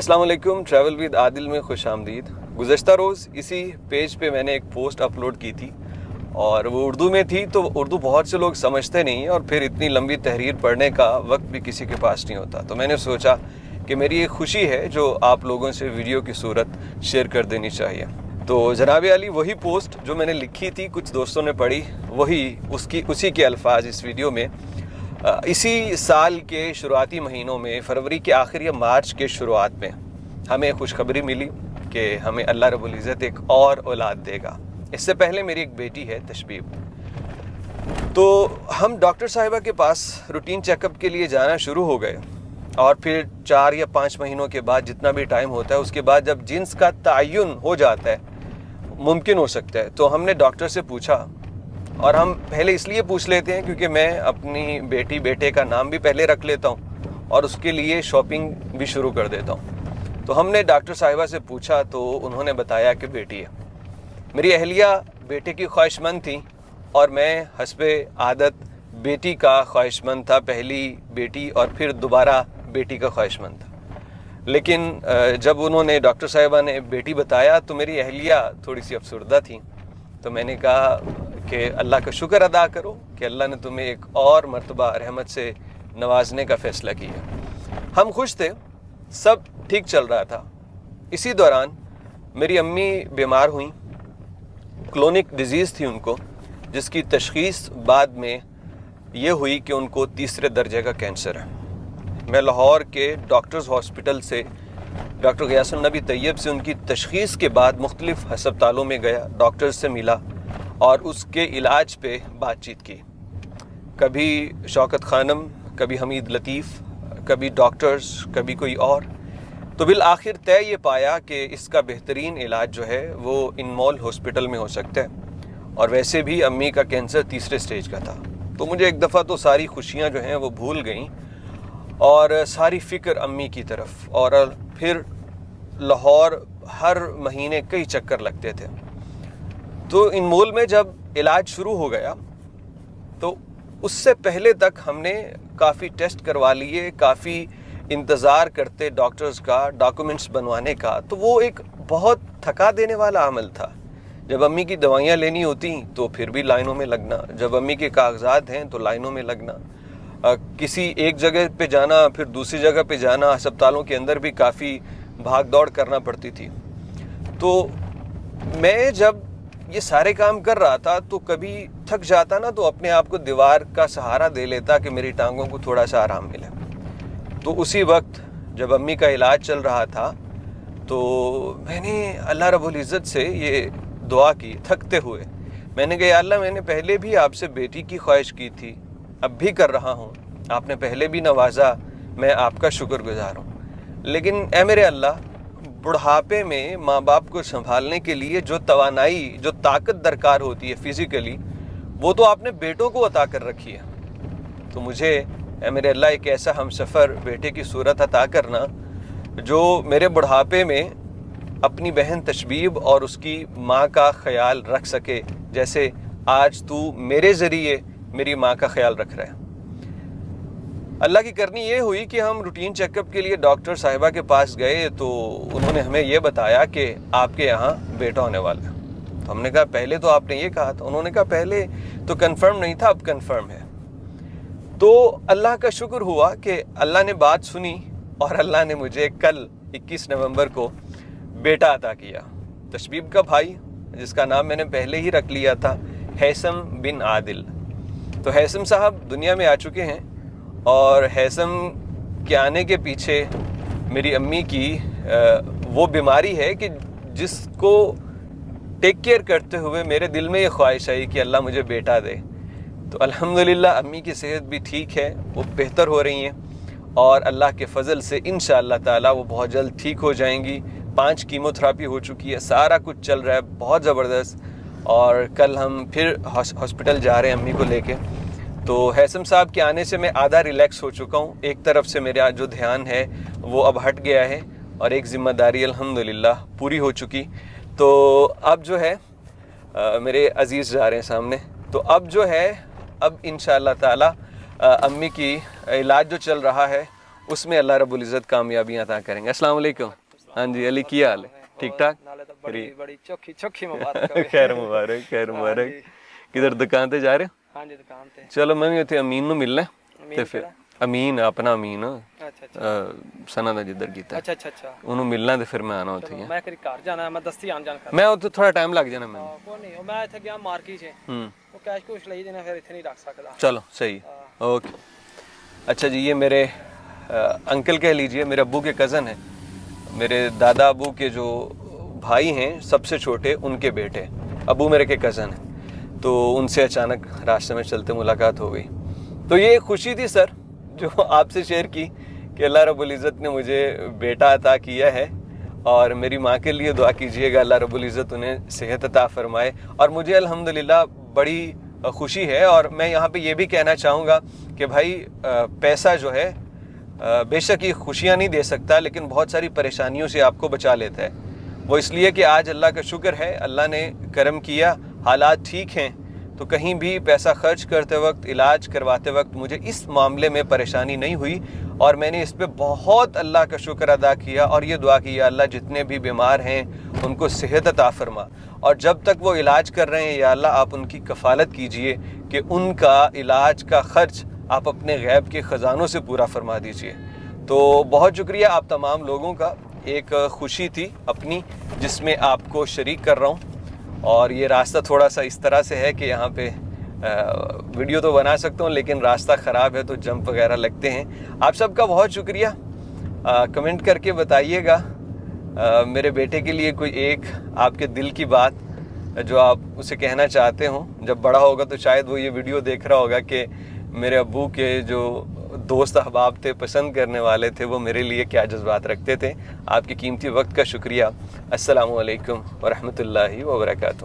अस्सलाम वालेकुम। Travel with Adil में खुश आमदीद। गुज़श्ता रोज़ इसी पेज पे मैंने एक पोस्ट अपलोड की थी और वो उर्दू में थी, तो उर्दू बहुत से लोग समझते नहीं हैं और फिर इतनी लंबी तहरीर पढ़ने का वक्त भी किसी के पास नहीं होता। तो मैंने सोचा कि मेरी एक खुशी है जो आप लोगों से वीडियो की सूरत शेयर कर देनी चाहिए। तो जनाब अली वही पोस्ट जो मैंने लिखी थी, कुछ दोस्तों ने पढ़ी, वही उसी के अल्फाज इस वीडियो में। इसी साल के शुरुआती महीनों में, फरवरी के आखिर या मार्च के शुरुआत में, हमें खुशखबरी मिली कि हमें अल्लाह रब्बुल इज़्ज़त एक और औलाद देगा। इससे पहले मेरी एक बेटी है तशबीब। तो हम डॉक्टर साहिबा के पास रूटीन चेकअप के लिए जाना शुरू हो गए और फिर 4 या 5 महीनों के बाद, जितना भी टाइम होता है, उसके बाद जब जिन्स का तयन हो जाता है, मुमकिन हो सकता है, तो हमने डॉक्टर से पूछा। और हम पहले इसलिए पूछ लेते हैं क्योंकि मैं अपनी बेटे का नाम भी पहले रख लेता हूँ और उसके लिए शॉपिंग भी शुरू कर देता हूँ। तो हमने डॉक्टर साहिबा से पूछा तो उन्होंने बताया कि बेटी है। मेरी अहलिया बेटे की ख्वाहिशमंद थी और मैं हस्बे आदत बेटी का ख्वाहिशमंद था, पहली बेटी और फिर दोबारा बेटी का ख्वाहिशमंद था। लेकिन जब उन्होंने, डॉक्टर साहिबा ने बेटी बताया तो मेरी अहलिया थोड़ी सी अफसरदा थी। तो मैंने कहा कि अल्लाह का शुक्र अदा करो कि अल्लाह ने तुम्हें एक और मर्तबा रहमत से नवाजने का फ़ैसला किया। हम खुश थे, सब ठीक चल रहा था। इसी दौरान मेरी अम्मी बीमार हुई। क्रोनिक डिजीज़ थी उनको, जिसकी तशख़ीस बाद में ये हुई कि उनको 3रे दर्जे का कैंसर है। मैं लाहौर के डॉक्टर्स हॉस्पिटल से, डॉक्टर ग़ियासुन नबी तैयब से उनकी तशख़ीस के बाद मुख्तलिफ़ हस्पतालों में गया, डॉक्टर्स से मिला और उसके इलाज पे बातचीत की। कभी शौकत खानम, कभी हमीद लतीफ़, कभी डॉक्टर्स, कभी कोई और। तो बिल आखिर तय ये पाया कि इसका बेहतरीन इलाज जो है वो इनमोल हॉस्पिटल में हो सकता है और वैसे भी अम्मी का कैंसर 3रे स्टेज का था। तो मुझे एक दफ़ा तो सारी खुशियाँ जो हैं वो भूल गईं और सारी फ़िक्र अम्मी की तरफ। और फिर लाहौर हर महीने कई चक्कर लगते थे। तो इनमोल में जब इलाज शुरू हो गया तो उससे पहले तक हमने काफ़ी टेस्ट करवा लिए, काफ़ी इंतज़ार करते डॉक्टर्स का, डॉक्यूमेंट्स बनवाने का। तो वो एक बहुत थका देने वाला अमल था। जब अम्मी की दवाइयाँ लेनी होती तो फिर भी लाइनों में लगना, जब अम्मी के कागजात हैं तो लाइनों में लगना, किसी एक जगह पे जाना फिर दूसरी जगह पे जाना, अस्पतालों के अंदर भी काफ़ी भाग दौड़ करना पड़ती थी। तो मैं जब ये सारे काम कर रहा था तो कभी थक जाता ना, तो अपने आप को दीवार का सहारा दे लेता कि मेरी टांगों को थोड़ा सा आराम मिले। तो उसी वक्त जब अम्मी का इलाज चल रहा था तो मैंने अल्लाह रब्बुल इज़्ज़त से ये दुआ की थकते हुए। मैंने कहा, या अल्लाह, मैंने पहले भी आपसे बेटी की ख्वाहिश की थी, अब भी कर रहा हूँ, आपने पहले भी नवाजा, मैं आपका शुक्रगुजार हूँ। लेकिन ए मेरे अल्लाह, बुढ़ापे में माँ बाप को संभालने के लिए जो तवानाई, जो ताकत दरकार होती है फिज़िकली, वो तो आपने बेटों को अता कर रखी है। तो मुझे ए मेरे अल्लाह एक ऐसा हमसफ़र बेटे की सूरत अता करना जो मेरे बुढ़ापे में अपनी बहन तशबीब और उसकी माँ का ख्याल रख सके, जैसे आज तू मेरे ज़रिए मेरी माँ का ख्याल रख रहा है। अल्लाह की करनी ये हुई कि हम रूटीन चेकअप के लिए डॉक्टर साहिबा के पास गए तो उन्होंने हमें ये बताया कि आपके यहाँ बेटा होने वाला है। तो हमने कहा, पहले तो आपने ये कहा था। उन्होंने कहा, पहले तो कंफर्म नहीं था, अब कंफर्म है। तो अल्लाह का शुक्र हुआ कि अल्लाह ने बात सुनी और अल्लाह ने मुझे कल 21 नवंबर को बेटा अता किया। तशबीब का भाई, जिसका नाम मैंने पहले ही रख लिया था, हैसम बिन आदिल। तो हैसम साहब दुनिया में आ चुके हैं और हैसम के आने के पीछे मेरी अम्मी की वो बीमारी है कि जिसको टेक केयर करते हुए मेरे दिल में ये ख्वाहिश आई कि अल्लाह मुझे बेटा दे। तो अल्हम्दुलिल्लाह अम्मी की सेहत भी ठीक है, वो बेहतर हो रही हैं और अल्लाह के फजल से इंशाअल्लाह ताला वो बहुत जल्द ठीक हो जाएंगी। 5 कीमोथेरापी हो चुकी है, सारा कुछ चल रहा है बहुत ज़बरदस्त। और कल हम फिर हॉस्पिटल जा रहे हैं अम्मी को लेके। तो हैसम साहब के आने से मैं आधा रिलैक्स हो चुका हूँ। एक तरफ से मेरा जो ध्यान है वो अब हट गया है और एक ज़िम्मेदारी अल्हम्दुलिल्लाह पूरी हो चुकी। तो अब जो है मेरे अज़ीज़ जा रहे हैं सामने, तो अब जो है अब इंशाअल्लाह ताला अम्मी की इलाज जो चल रहा है اس میں اللہ رب العزت کامیابیاں عطا کریں گے. السلام علیکم. ہاں جی علی کیا حال ہے؟ ٹھیک ٹھاک. بڑی چوکھی مبارک. خیر مبارک خیر مبارک. کدھر دکان تے جا رہے ہو؟ ہاں جی دکان تے. چلو میں بھی اتنے امین نو ملنا تے پھر امین اپنا امین سنا دا جدھر کیتا ہے اچھا انہوں ملنا تے پھر میں آنا اتنے. میں کری گھر جانا میں دستی آن جان کر میں اتنے تھوڑا ٹائم لگ جانا. میں کوئی نہیں میں اتنے گیا مارکیٹ وہ کیش کوش لئی دینا پھر اتنے نہیں رکھ سکتا. چلو صحیح اوکے. اچھا جی یہ میرے انکل کہہ لیجئے, میرے ابو کے کزن ہیں, میرے دادا ابو کے جو بھائی ہیں سب سے چھوٹے ان کے بیٹے, ابو میرے کے کزن ہیں. تو ان سے اچانک راستے میں چلتے ملاقات ہو گئی. تو یہ خوشی تھی سر جو آپ سے شیئر کی کہ اللہ رب العزت نے مجھے بیٹا عطا کیا ہے, اور میری ماں کے لیے دعا کیجئے گا اللہ رب العزت انہیں صحت عطا فرمائے. اور مجھے الحمدللہ بڑی خوشی ہے. اور میں یہاں پہ یہ بھی کہنا چاہوں گا کہ بھائی پیسہ جو ہے بے شک یہ خوشیاں نہیں دے سکتا, لیکن بہت ساری پریشانیوں سے آپ کو بچا لیتا ہے. وہ اس لیے کہ آج اللہ کا شکر ہے, اللہ نے کرم کیا, حالات ٹھیک ہیں, تو کہیں بھی پیسہ خرچ کرتے وقت, علاج کرواتے وقت مجھے اس معاملے میں پریشانی نہیں ہوئی. اور میں نے اس پہ بہت اللہ کا شکر ادا کیا اور یہ دعا کی, یا اللہ جتنے بھی بیمار ہیں ان کو صحت عطا فرما, اور جب تک وہ علاج کر رہے ہیں یا اللہ آپ ان کی کفالت کیجئے کہ ان کا علاج کا خرچ آپ اپنے غیب کے خزانوں سے پورا فرما دیجئے. تو بہت شکریہ آپ تمام لوگوں کا. ایک خوشی تھی اپنی جس میں آپ کو شریک کر رہا ہوں. اور یہ راستہ تھوڑا سا اس طرح سے ہے کہ یہاں پہ ویڈیو تو بنا سکتا ہوں لیکن راستہ خراب ہے تو جمپ وغیرہ لگتے ہیں. آپ سب کا بہت شکریہ. کمنٹ کر کے بتائیے گا میرے بیٹے کے لیے کوئی ایک آپ کے دل کی بات جو آپ اسے کہنا چاہتے ہوں. جب بڑا ہوگا تو شاید وہ یہ ویڈیو دیکھ رہا ہوگا کہ میرے ابو کے جو دوست احباب تھے, پسند کرنے والے تھے, وہ میرے لیے کیا جذبات رکھتے تھے. آپ کے قیمتی وقت کا شکریہ. السلام علیکم ورحمۃ اللہ وبرکاتہ.